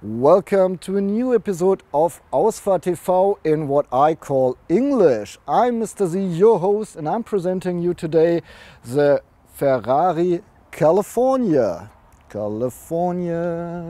Welcome to a new episode of Ausfahrt.tv in what I call English. I'm Mr. Z, your host, and I'm presenting you today the Ferrari California. California.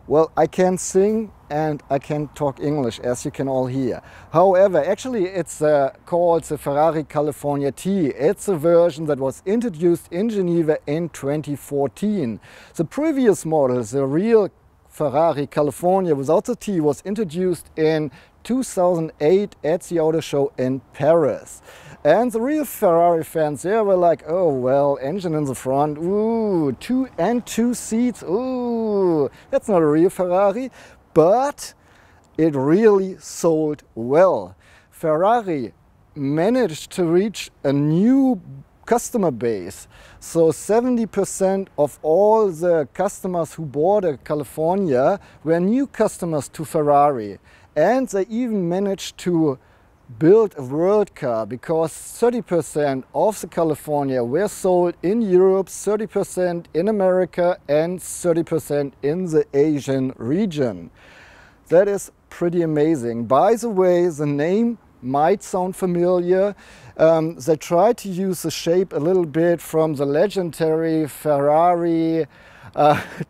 Well, I can sing and I can talk English, as you can all hear. However, actually it's called the Ferrari California T. It's a version that was introduced in Geneva in 2014. The previous model, the real Ferrari California without the T, was introduced in 2008 at the auto show in Paris. And the real Ferrari fans, they were like, oh well, engine in the front, ooh, two seats, ooh, that's not a real Ferrari. But it really sold well. Ferrari managed to reach a new customer base. So 70% of all the customers who bought a California were new customers to Ferrari. And they even managed to build a world car, because 30% of the California were sold in Europe, 30% in America and 30% in the Asian region. That is pretty amazing. By the way, the name might sound familiar. They tried to use the shape a little bit from the legendary Ferrari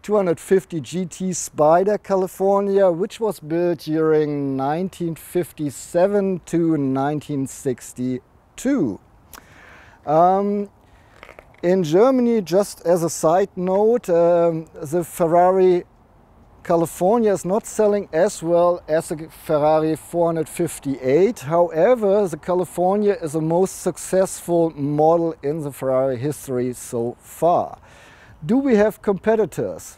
250 GT Spider California, which was built during 1957 to 1962. In Germany, just as a side note, the Ferrari California is not selling as well as the Ferrari 458. However, the California is the most successful model in the Ferrari history so far. Do we have competitors?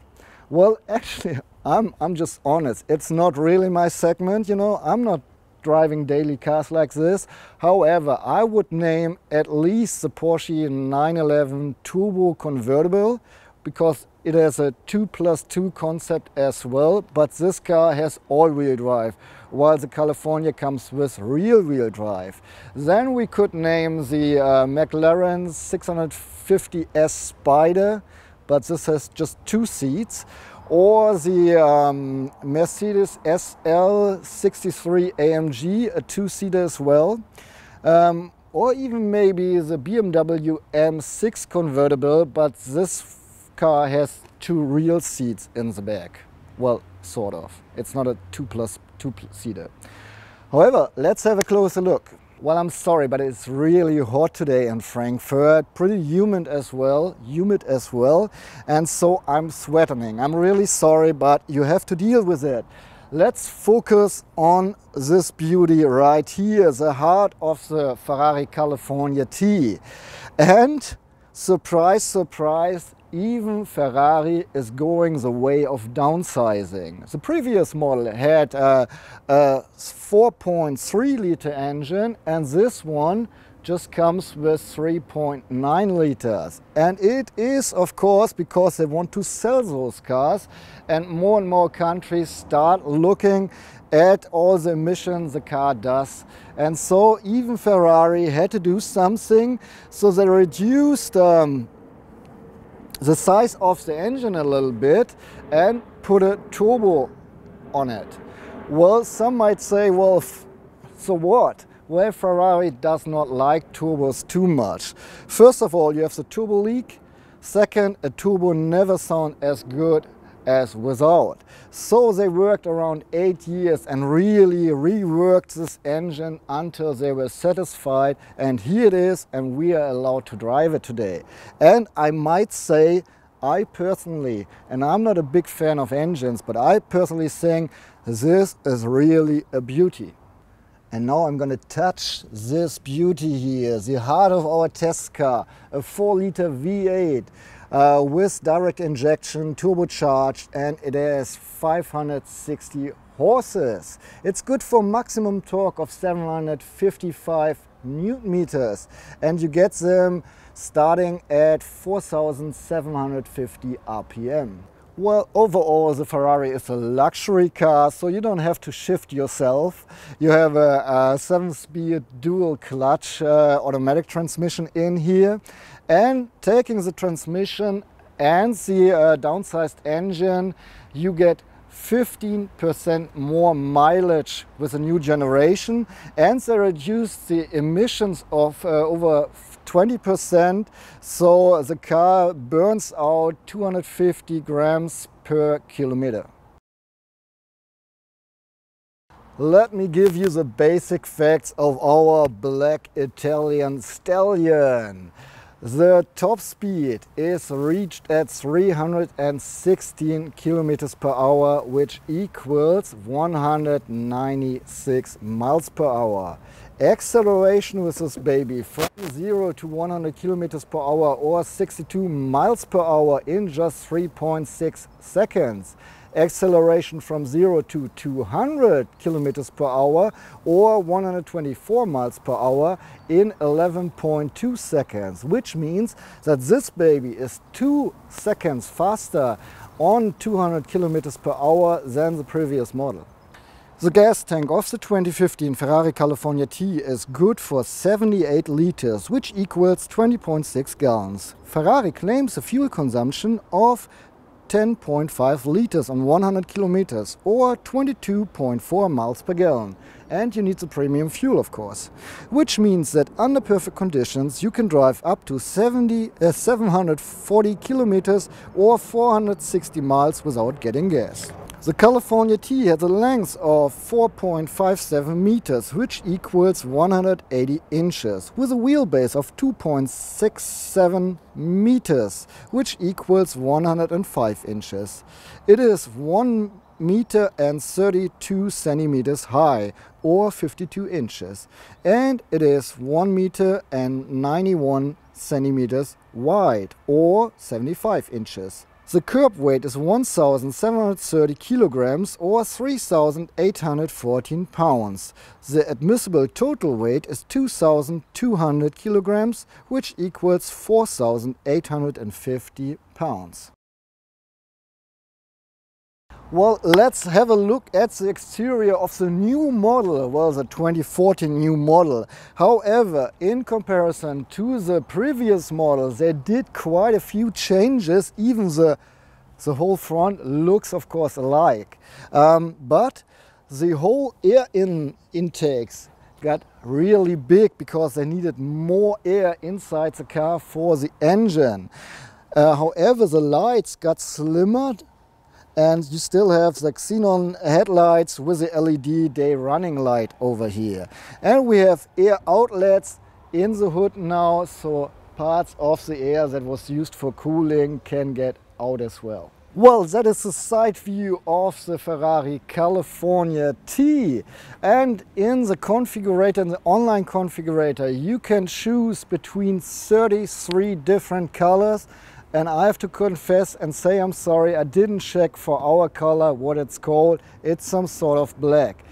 Well, actually, I'm just honest. It's not really my segment, you know. I'm not driving daily cars like this. However, I would name at least the Porsche 911 Turbo Convertible, because it has a 2+2 concept as well, but this car has all-wheel drive, while the California comes with rear-wheel drive. Then we could name the McLaren 650 S Spider, but this has just 2 seats, or the Mercedes SL 63 AMG, a 2-seater as well, or even maybe the BMW M6 convertible, but this car has 2 real seats in the back. Well, sort of. It's not a 2+2 seater. However, let's have a closer look. Well, I'm sorry, but it's really hot today in Frankfurt, pretty humid as well, and so I'm sweating. I'm really sorry, but you have to deal with it. Let's focus on this beauty right here, the heart of the Ferrari California T. And surprise, surprise, even Ferrari is going the way of downsizing. The previous model had a 4.3 liter engine, and this one just comes with 3.9 liters. And it is, of course, because they want to sell those cars, and more countries start looking at all the emissions the car does. And so even Ferrari had to do something, so they reduced the size of the engine a little bit and put a turbo on it. Well, some might say, well, so what? Well, Ferrari does not like turbos too much. First of all, you have the turbo leak. Second, a turbo never sounds as good as without. So they worked around 8 years and really reworked this engine until they were satisfied, and here it is, and we are allowed to drive it today. And I might say, I personally, and I'm not a big fan of engines, but I personally think this is really a beauty. And now I'm going to touch this beauty here, the heart of our test car, a 4-liter V8 with direct injection, turbocharged, and it has 560 horses. It's good for maximum torque of 755 Newton meters, and you get them starting at 4,750 RPM. Well, overall the Ferrari is a luxury car, so you don't have to shift yourself. You have a 7-speed dual clutch automatic transmission in here, and taking the transmission and the downsized engine, you get 15% more mileage with the new generation, and they reduced the emissions of over 20%, so the car burns out 250 grams per kilometer. Let me give you the basic facts of our black Italian stallion. The top speed is reached at 316 kilometers per hour, which equals 196 miles per hour. Acceleration with this baby from 0 to 100 kilometers per hour or 62 miles per hour in just 3.6 seconds. Acceleration from 0 to 200 kilometers per hour or 124 miles per hour in 11.2 seconds, which means that this baby is 2 seconds faster on 200 kilometers per hour than the previous model. The gas tank of the 2015 Ferrari California T is good for 78 liters, which equals 20.6 gallons. Ferrari claims a fuel consumption of 10.5 liters on 100 kilometers or 22.4 miles per gallon. And you need the premium fuel, of course. Which means that under perfect conditions you can drive up to 740 kilometers or 460 miles without getting gas. The California T has a length of 4.57 meters, which equals 180 inches, with a wheelbase of 2.67 meters, which equals 105 inches. It is 1 meter and 32 centimeters high, or 52 inches, and it is 1 meter and 91 centimeters wide, or 75 inches. The curb weight is 1,730 kilograms or 3,814 pounds. The admissible total weight is 2,200 kilograms, which equals 4,850 pounds. Well, let's have a look at the exterior of the new model, well, the 2014 new model. However, in comparison to the previous models, they did quite a few changes. Even the whole front looks, of course, alike. But the whole air intakes got really big because they needed more air inside the car for the engine. However, the lights got slimmer, and you still have the xenon headlights with the LED day running light over here. And we have air outlets in the hood now, so parts of the air that was used for cooling can get out as well. Well, that is the side view of the Ferrari California T. And in the configurator, in the online configurator, you can choose between 33 different colors. And I have to confess and say I'm sorry, I didn't check for our color what it's called. It's some sort of black.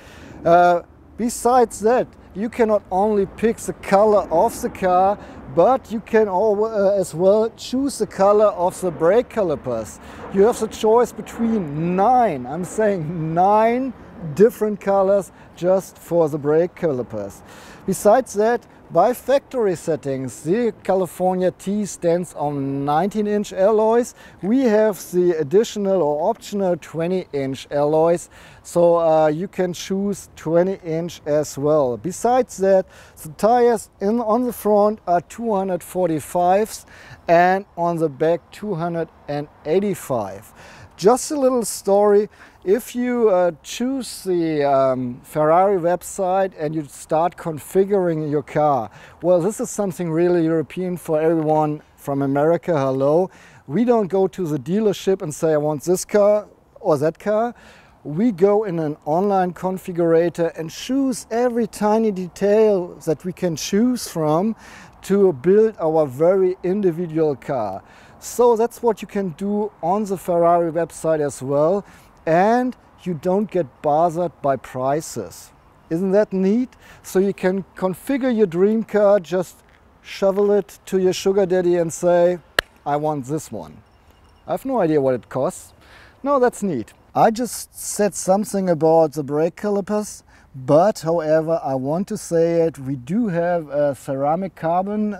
Besides that, you can not only pick the color of the car, but you can as well choose the color of the brake calipers. You have the choice between 9, I'm saying 9 different colors just for the brake calipers. Besides that, by factory settings, the California T stands on 19-inch alloys. We have the additional or optional 20-inch alloys, so you can choose 20-inch as well. Besides that, the tires on the front are 245s and on the back 285. Just a little story. If you choose the Ferrari website and you start configuring your car, well, this is something really European for everyone from America. Hello. We don't go to the dealership and say, I want this car or that car. We go in an online configurator and choose every tiny detail that we can choose from to build our very individual car. So that's what you can do on the Ferrari website as well. And you don't get bothered by prices. Isn't that neat? So you can configure your dream car, just shovel it to your sugar daddy and say, I want this one. I have no idea what it costs. No, that's neat. I just said something about the brake calipers. But however, I want to say it, we do have a ceramic carbon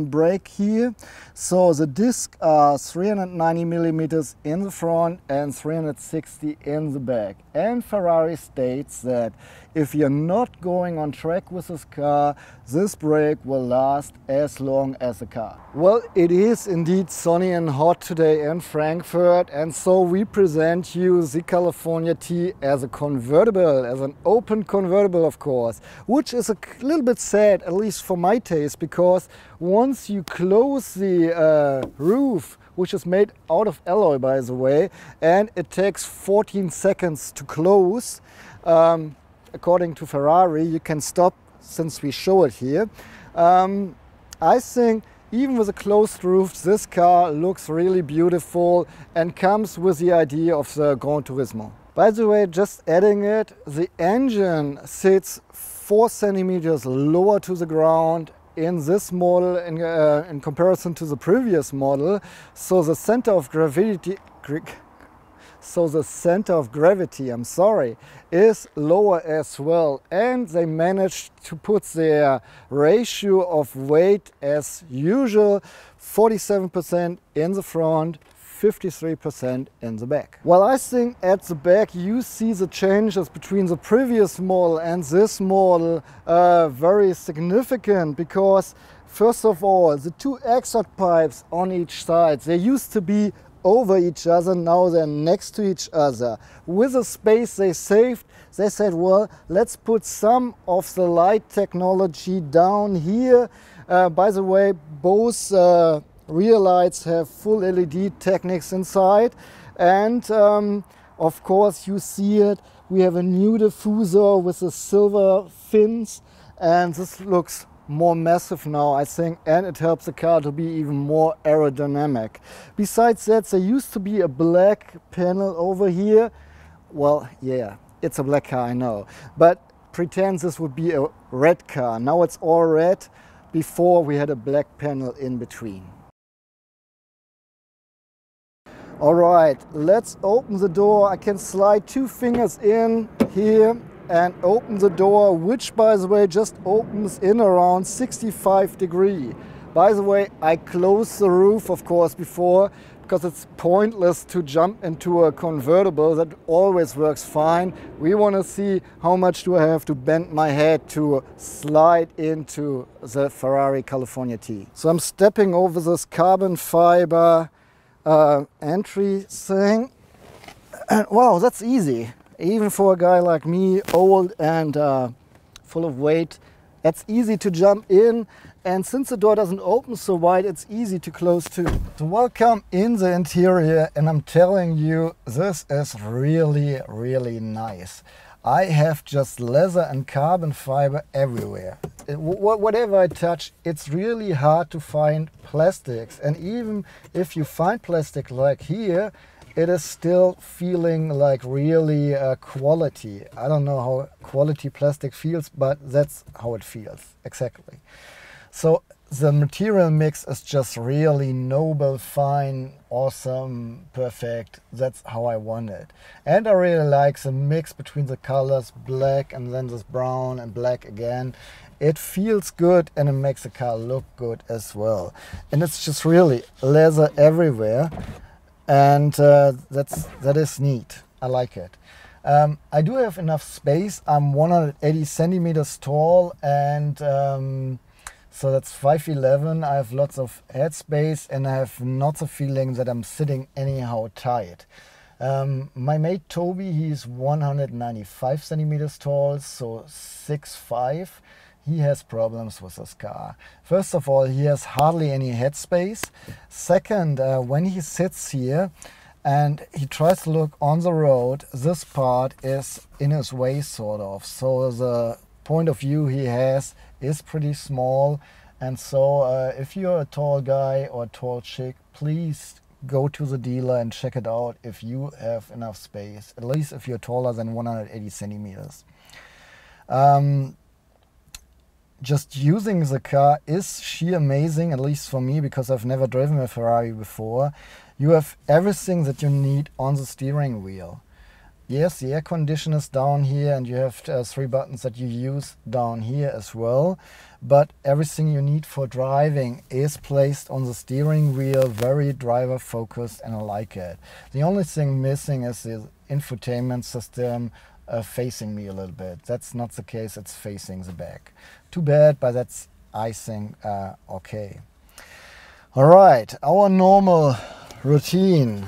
brake here. So the discs are 390 millimeters in the front and 360 in the back. And Ferrari states that if you're not going on track with this car, this brake will last as long as the car. Well, it is indeed sunny and hot today in Frankfurt, and so we present you the California T as a convertible, as an open convertible, of course, which is a little bit sad, at least for my taste, because once you close the roof, which is made out of alloy, by the way, and it takes 14 seconds to close, according to Ferrari, you can stop since we show it here. I think even with a closed roof, this car looks really beautiful and comes with the idea of the Gran Turismo. By the way, just adding it, the engine sits 4 centimeters lower to the ground in this model in comparison to the previous model. So the center of gravity, is lower as well, and they managed to put their ratio of weight as usual, 47% in the front, 53% in the back. Well, I think at the back you see the changes between the previous model and this model very significant, because first of all, the two exhaust pipes on each side, they used to be over each other, now they're next to each other. With the space they saved, they said, well, let's put some of the light technology down here. By the way, both rear lights have full LED techniques inside, and of course you see it, we have a new diffuser with the silver fins, and this looks more massive now, I think, and it helps the car to be even more aerodynamic. Besides that, there used to be a black panel over here. Well, yeah, it's a black car, I know, but pretend this would be a red car. Now it's all red. Before we had a black panel in between. All right, let's open the door. I can slide 2 fingers in here and open the door, which, by the way, just opens in around 65 degrees. By the way, I closed the roof, of course, before, because it's pointless to jump into a convertible. That always works fine. We want to see how much do I have to bend my head to slide into the Ferrari California T. So I'm stepping over this carbon fiber entry thing. And wow, that's easy. Even for a guy like me, old and full of weight, that's easy to jump in. And since the door doesn't open so wide, it's easy to close too. So welcome in the interior, and I'm telling you, this is really, really nice. I have just leather and carbon fiber everywhere. Whatever I touch, it's really hard to find plastics. And even if you find plastic like here, it is still feeling like really quality. I don't know how quality plastic feels, but that's how it feels, exactly. So the material mix is just really noble, fine, awesome, perfect. That's how I want it. And I really like the mix between the colors, black and then this brown and black again. It feels good and it makes the car look good as well. And it's just really leather everywhere. And that is neat. I like it. I do have enough space. I'm 180 centimeters tall, and so that's 5'11". I have lots of head space, and I have not the feeling that I'm sitting anyhow tight. My mate Toby, he's 195 centimeters tall, so 6'5". He has problems with this car. First of all, he has hardly any headspace. Second, when he sits here and he tries to look on the road, this part is in his way, sort of. So the point of view he has is pretty small. And so if you're a tall guy or a tall chick, please go to the dealer and check it out if you have enough space, at least if you're taller than 180 centimeters. Just using the car is sheer amazing, at least for me, because I've never driven a Ferrari before. You have everything that you need on the steering wheel. Yes, the air conditioner is down here, and you have 3 buttons that you use down here as well. But everything you need for driving is placed on the steering wheel, very driver focused, and I like it. The only thing missing is the infotainment system facing me a little bit. That's not the case, it's facing the back. Too bad, but that's, I think, okay. All right, our normal routine.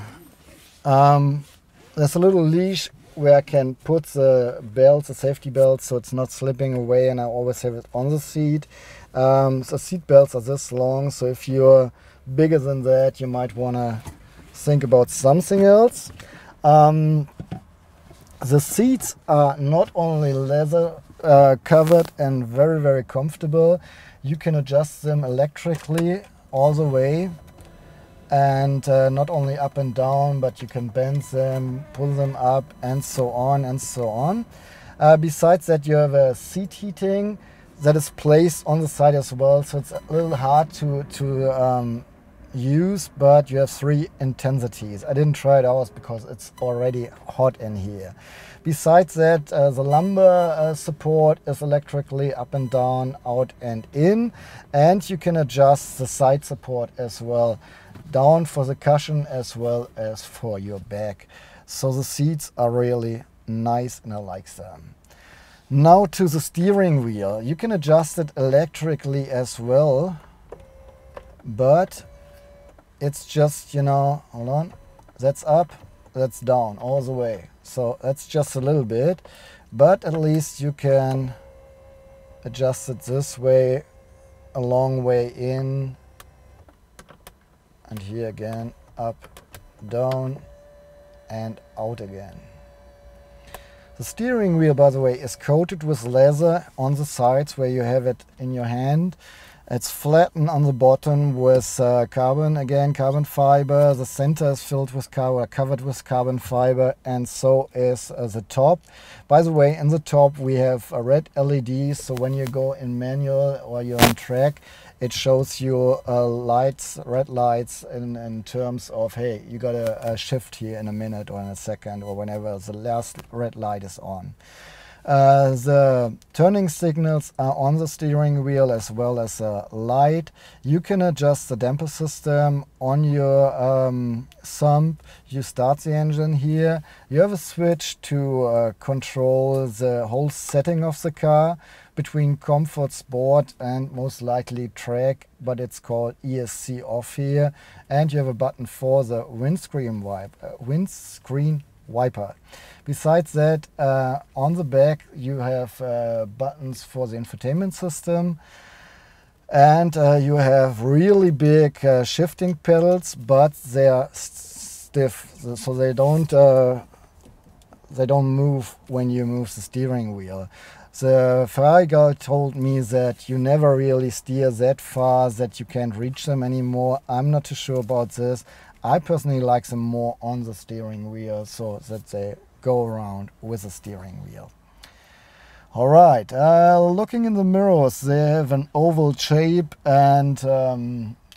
There's a little leash where I can put the belts, the safety belts, so it's not slipping away, and I always have it on the seat. The seat belts are this long, so if you're bigger than that, you might want to think about something else. The seats are not only leather covered and very, very comfortable. You can adjust them electrically all the way, and not only up and down, but you can bend them, pull them up, and so on and so on. Besides that, you have a seat heating that is placed on the side as well, so it's a little hard to use, but you have 3 intensities. I didn't try it out because it's already hot in here. Besides that, the lumbar support is electrically up and down, out and in, and you can adjust the side support as well, down for the cushion as well as for your back. So the seats are really nice and I like them. Now to the steering wheel. You can adjust it electrically as well, but it's just, you know, hold on, that's up, that's down all the way. So that's just a little bit, but at least you can adjust it this way, a long way in, and here again, up, down, and out again. The steering wheel, by the way, is coated with leather on the sides where you have it in your hand. It's flattened on the bottom with carbon, again carbon fiber. The center is filled with covered with carbon fiber, and so is the top. By the way, in the top we have a red LED, so when you go in manual or you're on track, it shows you lights, red lights in terms of, hey, you got a shift here in a minute or in a second or whenever the last red light is on. The turning signals are on the steering wheel as well as a light. You can adjust the damper system on your sump. You start the engine here. You have a switch to control the whole setting of the car between comfort, sport, and most likely track, but it's called ESC off here. And you have a button for the windscreen wiper. Besides that, on the back you have buttons for the infotainment system, and you have really big shifting pedals, but they are stiff, so they don't move when you move the steering wheel. The Ferrari guy told me that you never really steer that far that you can't reach them anymore. I'm not too sure about this. I personally like them more on the steering wheel so that they go around with the steering wheel. All right, looking in the mirrors, they have an oval shape, and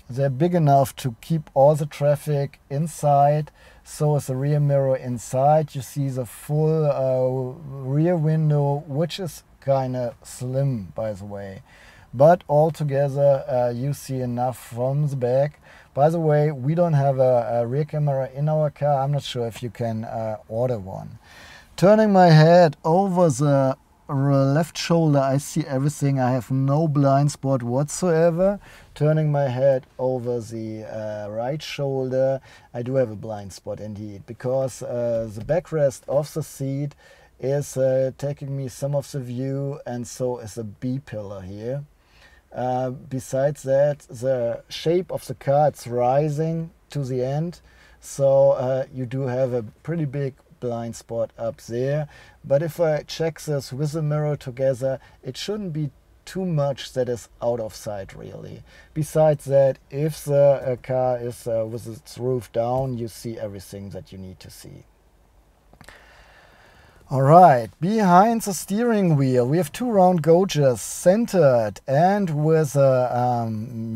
they're big enough to keep all the traffic inside. So is the rear mirror inside. You see the full rear window, which is kind of slim, by the way. But altogether, you see enough from the back. By the way, we don't have a rear camera in our car. I'm not sure if you can order one. Turning my head over the left shoulder, I see everything. I have no blind spot whatsoever. Turning my head over the right shoulder, I do have a blind spot indeed, because the backrest of the seat is taking me some of the view, and so is the B pillar here. Besides that, the shape of the car, it's rising to the end, so you do have a pretty big blind spot up there. But if I check this with the mirror together, it shouldn't be too much that is out of sight really. Besides that, if the car is with its roof down, you see everything that you need to see. All right, behind the steering wheel we have 2 round gauges centered and with a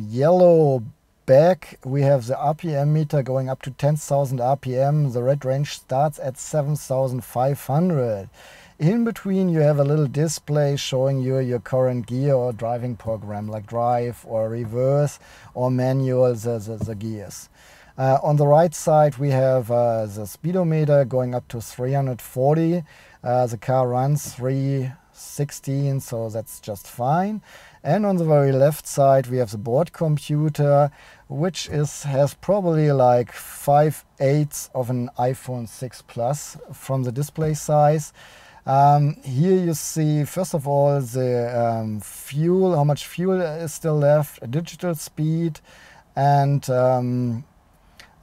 yellow back we have the RPM meter going up to 10,000 RPM. The red range starts at 7,500. In between you have a little display showing you your current gear or driving program, like drive or reverse or manual, the gears. On the right side we have the speedometer going up to 340. The car runs 316, so that's just fine. And on the very left side we have the board computer, which has probably like 5/8 of an iPhone 6 Plus from the display size. Here you see, first of all, the fuel, how much fuel is still left, a digital speed, and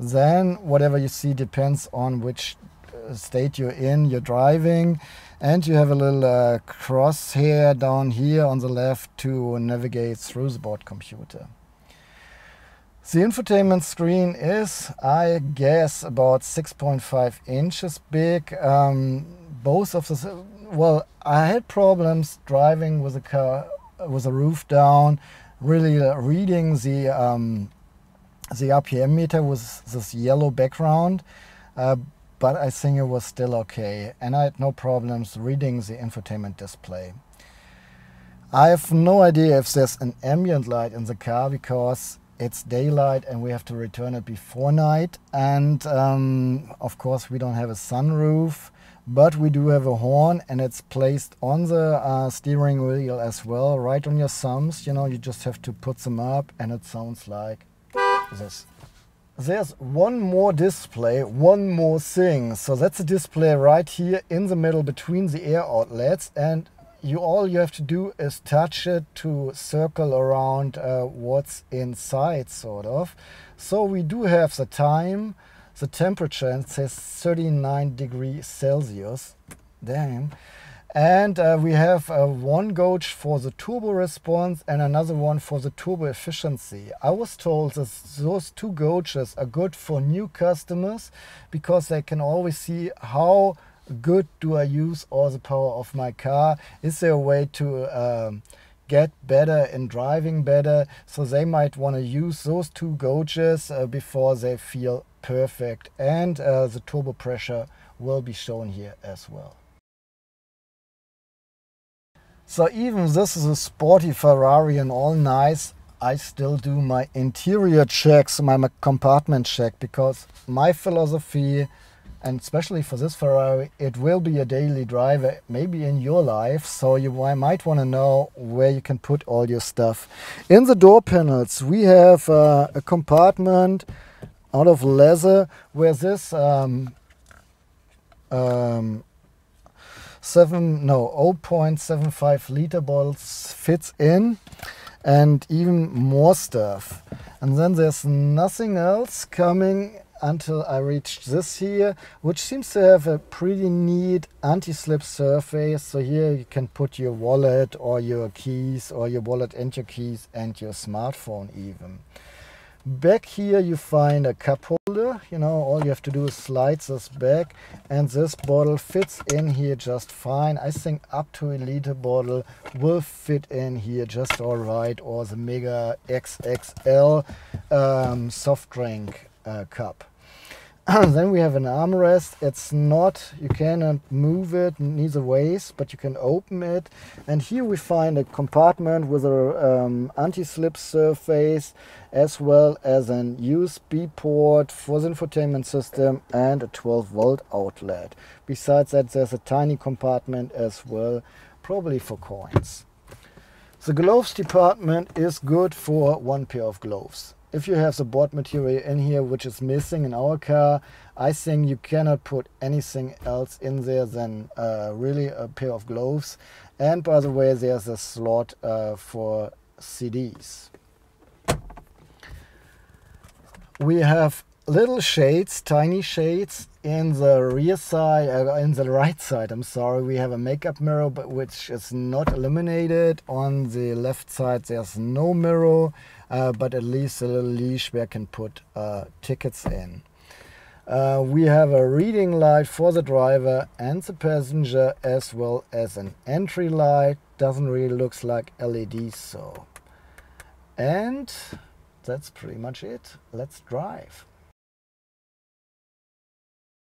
then whatever you see depends on which state you're driving. And you have a little crosshair down here on the left to navigate through the board computer. The infotainment screen is, I guess, about 6.5 inches big. Both of the, well, I had problems driving with a car with the roof down, really reading the RPM meter with this yellow background. But I think it was still okay, and I had no problems reading the infotainment display. I have no idea if there's an ambient light in the car because it's daylight and we have to return it before night, and of course we don't have a sunroof, but we do have a horn, and it's placed on the steering wheel as well, right on your thumbs. You know, you just have to put them up and it sounds like this. There's one more display, one more thing. So that's a display right here in the middle between the air outlets, and all you have to do is touch it to circle around what's inside, sort of. So we do have the time, the temperature, and it says 39 degrees Celsius. Damn. And we have one gauge for the turbo response and another one for the turbo efficiency. I was told that those two gauges are good for new customers because they can always see how good do I use all the power of my car. Is there a way to get better in driving better? So they might want to use those two gauges before they feel perfect. And the turbo pressure will be shown here as well. So even this is a sporty Ferrari and all nice, I still do my interior checks, my compartment check, because my philosophy, and especially for this Ferrari, it will be a daily driver, maybe in your life, so you might want to know where you can put all your stuff. In the door panels we have a compartment out of leather where this 0.75 liter bottles fits in, and even more stuff. And then there's nothing else coming until I reach this here, which seems to have a pretty neat anti-slip surface. So here you can put your wallet or your keys, or your wallet and your keys and your smartphone even. Back here you find a cup holder. You know, all you have to do is slide this back, and this bottle fits in here just fine. I think up to a liter bottle will fit in here just all right, or the Mega XXL soft drink cup. Then we have an armrest. It's not, you cannot move it neither ways, but you can open it. And here we find a compartment with a anti-slip surface, as well as an USB port for the infotainment system and a 12-volt outlet. Besides that, there's a tiny compartment as well, probably for coins. The gloves department is good for one pair of gloves. If you have the board material in here, which is missing in our car, I think you cannot put anything else in there than really a pair of gloves. And by the way, there's a slot for CDs. We have little shades, tiny shades in the rear side, in the right side, I'm sorry. We have a makeup mirror, but which is not illuminated. On the left side there's no mirror, but at least a little leash where I can put tickets in. We have a reading light for the driver and the passenger, as well as an entry light. Doesn't really look like LEDs, so. And that's pretty much it. Let's drive.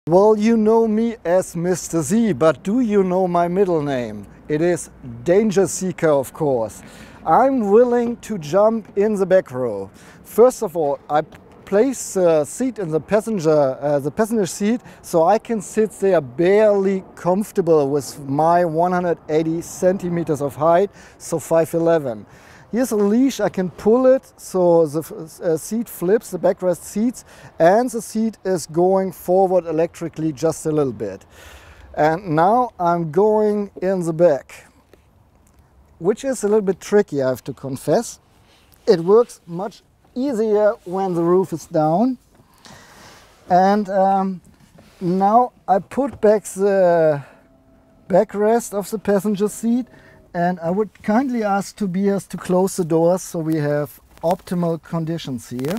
Well, you know me as Mr. Z, but do you know my middle name? It is Danger Seeker, of course. I'm willing to jump in the back row. First of all, I place the seat in the passenger seat, so I can sit there barely comfortable with my 180 centimeters of height, so 5'11". Here's a leash, I can pull it, so the seat flips, the backrest seats, and the seat is going forward electrically just a little bit. And now I'm going in the back, which is a little bit tricky, I have to confess. It works much easier when the roof is down. And now I put back the backrest of the passenger seat, and I would kindly ask Tobias to close the doors so we have optimal conditions here.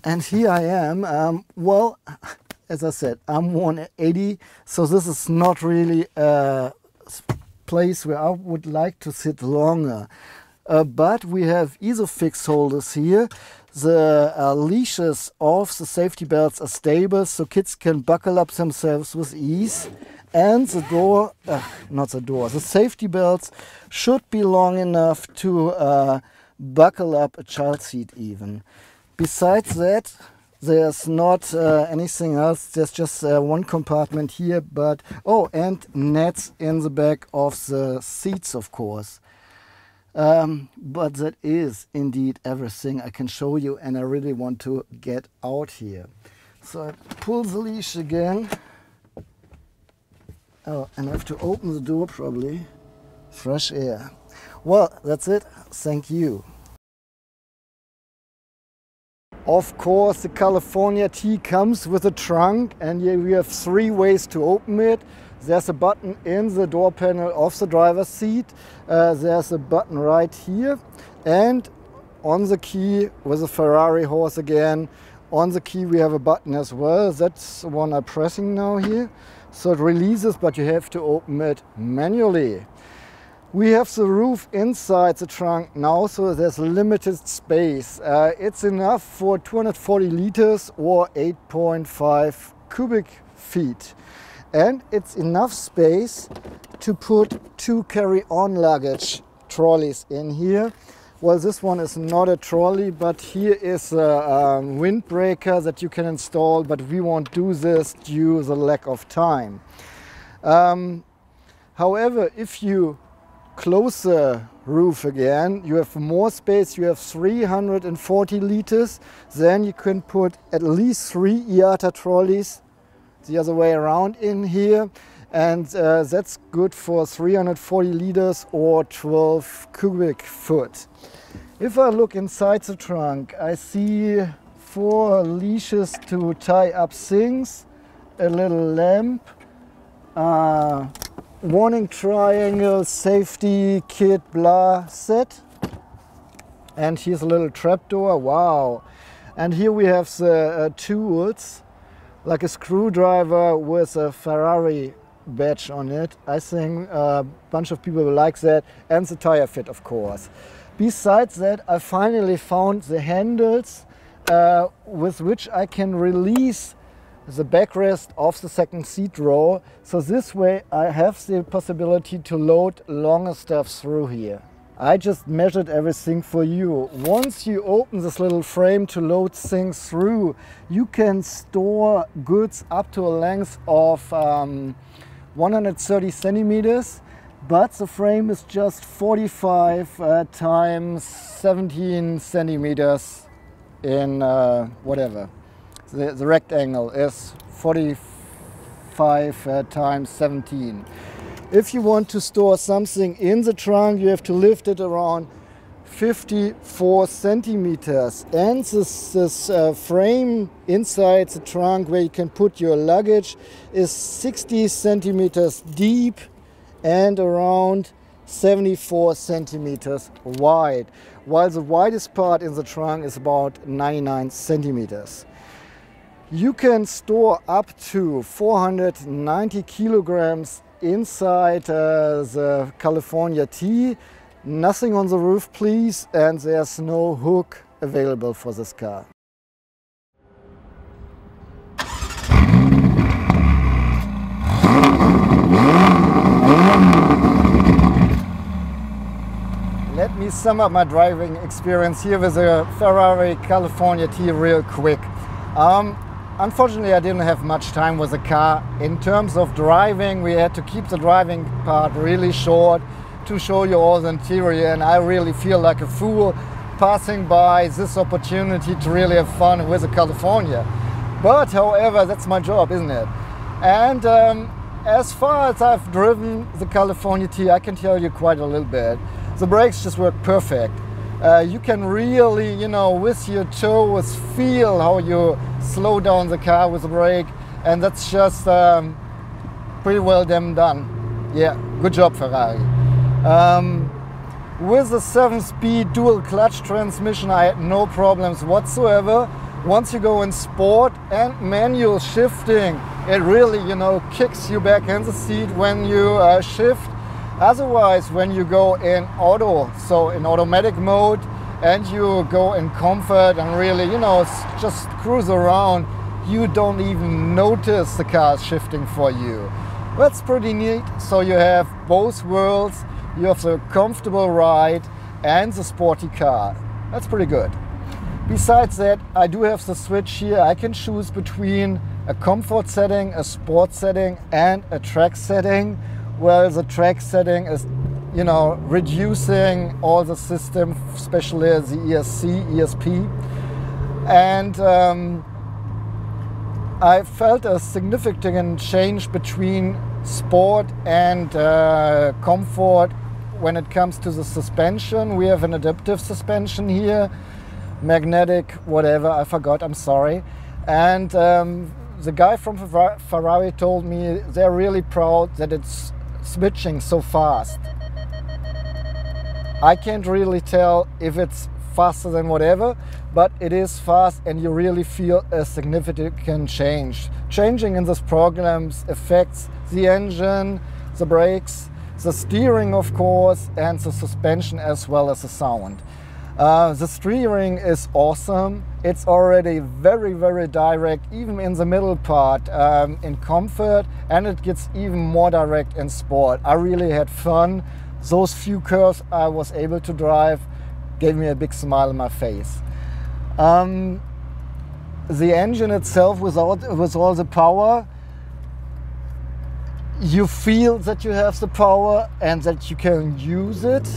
And here I am. Well, as I said, I'm 180, so this is not really a place where I would like to sit longer. But we have ISOFIX holders here. The leashes of the safety belts are stable, so kids can buckle up themselves with ease. And the door, the safety belts should be long enough to buckle up a child seat even. Besides that, there's not anything else. There's just one compartment here, but, oh, and nets in the back of the seats, of course. But that is indeed everything I can show you, and I really want to get out here. So I pull the leash again. Oh, and I have to open the door probably. Fresh air. Well, that's it. Thank you. Of course, the California T comes with a trunk, and here we have 3 ways to open it. There's a button in the door panel of the driver's seat. There's a button right here, and on the key with a Ferrari horse again. On the key we have a button as well. That's the one I'm pressing now here. So it releases, but you have to open it manually. We have the roof inside the trunk now, so there's limited space. It's enough for 240 liters or 8.5 cubic feet. And it's enough space to put 2 carry-on luggage trolleys in here. Well, this one is not a trolley, but here is a windbreaker that you can install, but we won't do this due to the lack of time. However, if you close the roof again, you have more space, you have 340 liters, then you can put at least 3 IATA trolleys the other way around in here, and that's good for 340 liters or 12 cubic foot. If I look inside the trunk, I see 4 leashes to tie up things, a little lamp, warning triangle, safety kit, blah set, and here's a little trapdoor. Wow! And here we have the tools, like a screwdriver with a Ferrari badge on it. I think a bunch of people will like that, and the tire fit, of course. Besides that, I finally found the handles with which I can release the backrest of the second seat row. So this way I have the possibility to load longer stuff through here. I just measured everything for you. Once you open this little frame to load things through, you can store goods up to a length of 130 centimeters, but the frame is just 45 times 17 centimeters in whatever. The rectangle is 45 times 17. If you want to store something in the trunk, you have to lift it around 54 centimeters. And this frame inside the trunk where you can put your luggage is 60 centimeters deep and around 74 centimeters wide, while the widest part in the trunk is about 99 centimeters. You can store up to 490 kilograms inside the California T. Nothing on the roof, please, and there's no hook available for this car. Let me sum up my driving experience here with the Ferrari California T real quick. Unfortunately, I didn't have much time with the car. In terms of driving, we had to keep the driving part really short to show you all the interior, and I really feel like a fool passing by this opportunity to really have fun with the California. But however, that's my job, isn't it? And as far as I've driven the California T, I can tell you quite a little bit. The brakes just work perfect. You can really, you know, with your toes feel how you slow down the car with the brake, and that's just pretty well damn done. Yeah, good job, Ferrari. With the 7-speed dual clutch transmission, I had no problems whatsoever. Once you go in sport and manual shifting, it really, you know, kicks you back in the seat when you shift. Otherwise, when you go in auto, so in automatic mode, and you go in comfort and really, you know, just cruise around, you don't even notice the car shifting for you. That's pretty neat. So you have both worlds. You have the comfortable ride and the sporty car. That's pretty good. Besides that, I do have the switch here. I can choose between a comfort setting, a sport setting, and a track setting. Well, the track setting is, you know, reducing all the system, especially the ESP. And I felt a significant change between sport and comfort when it comes to the suspension. We have an adaptive suspension here, magnetic, whatever, I forgot, I'm sorry. And the guy from Ferrari told me they're really proud that it's switching so fast. I can't really tell if it's faster than whatever, but it is fast, and you really feel a significant change. Changing in this program affects the engine, the brakes, the steering of course, and the suspension as well as the sound. The steering is awesome. It's already very, very direct, even in the middle part in comfort, and it gets even more direct in sport. I really had fun. Those few curves I was able to drive gave me a big smile on my face. The engine itself, with all the power, you feel that you have the power and that you can use it.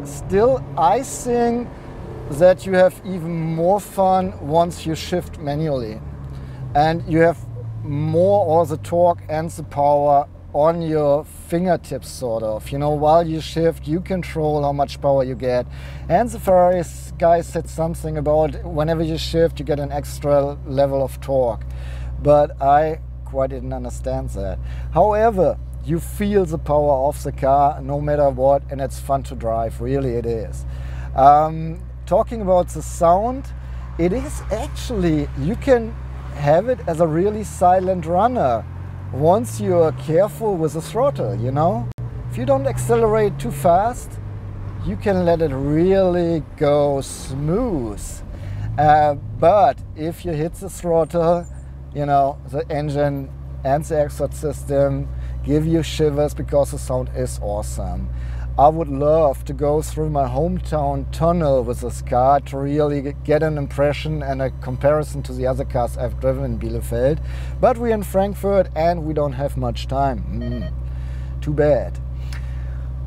Still, I think that you have even more fun once you shift manually, and you have more all the torque and the power on your fingertips, sort of. You know, while you shift, you control how much power you get. And the Ferrari guy said something about whenever you shift, you get an extra level of torque. But I quite didn't understand that. However, you feel the power of the car no matter what, and it's fun to drive, really it is. Talking about the sound, it is actually, you can have it as a really silent runner once you are careful with the throttle, you know? If you don't accelerate too fast, you can let it really go smooth. But if you hit the throttle, you know, the engine and the exhaust system give you shivers because the sound is awesome. I would love to go through my hometown tunnel with this car to really get an impression and a comparison to the other cars I've driven in Bielefeld. But we're in Frankfurt and we don't have much time. Too bad.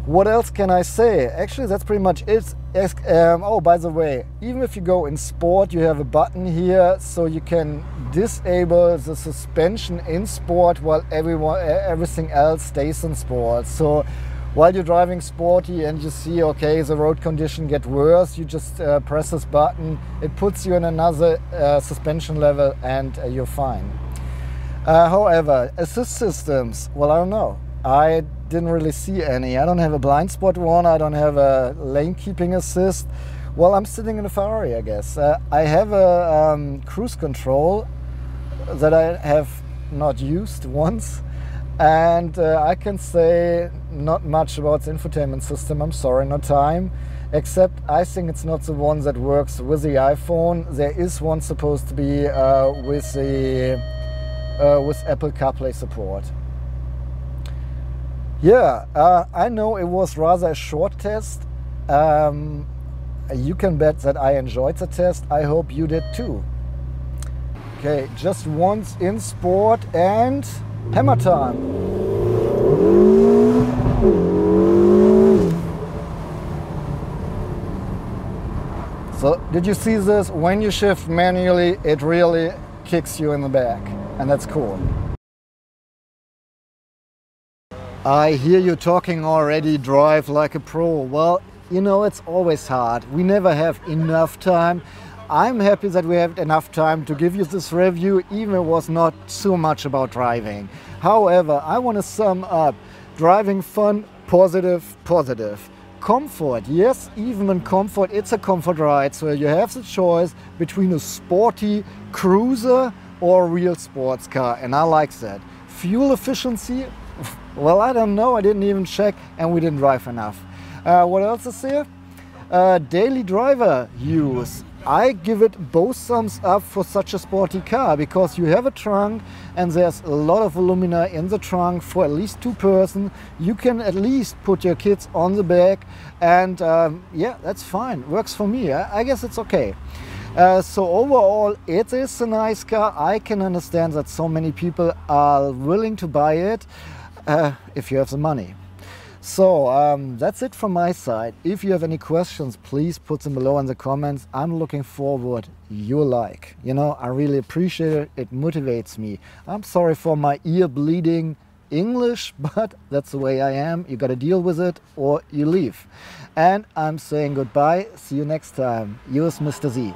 What else can I say? Actually, that's pretty much it. Oh, by the way, even if you go in sport, you have a button here so you can disable the suspension in sport while everything else stays in sport. So while you're driving sporty and you see, okay, the road condition get worse, you just press this button, it puts you in another suspension level, and you're fine. However, assist systems, well, I don't know. I didn't really see any. I don't have a blind spot one, I don't have a lane keeping assist. Well, I'm sitting in a Ferrari, I guess. I have a cruise control that I have not used once. And I can say not much about the infotainment system, I'm sorry, no time. Except I think it's not the one that works with the iPhone. There is one supposed to be with Apple CarPlay support. Yeah, I know it was rather a short test. You can bet that I enjoyed the test. I hope you did too. Okay, just once in sport and hammer time. So did you see this? When you shift manually, it really kicks you in the back, and that's cool. I hear you talking already, drive like a pro. Well, you know, it's always hard. We never have enough time. I'm happy that we have enough time to give you this review, even if it was not so much about driving. However, I want to sum up. Driving fun, positive, positive. Comfort, yes, even in comfort, it's a comfort ride. So you have the choice between a sporty cruiser or a real sports car, and I like that. Fuel efficiency, well, I don't know, I didn't even check, and we didn't drive enough. What else is here? Daily driver use. I give it both thumbs up for such a sporty car, because you have a trunk and there's a lot of volumina in the trunk for at least 2 persons. You can at least put your kids on the back, and yeah, that's fine, works for me. I guess it's okay. So overall, it is a nice car. I can understand that so many people are willing to buy it if you have the money. So that's it from my side. If you have any questions, please put them below in the comments. I'm looking forward your like. You know, I really appreciate it. It motivates me. I'm sorry for my ear bleeding English, but that's the way I am. You got to deal with it or you leave. And I'm saying goodbye. See you next time. Yours, Mr. Z.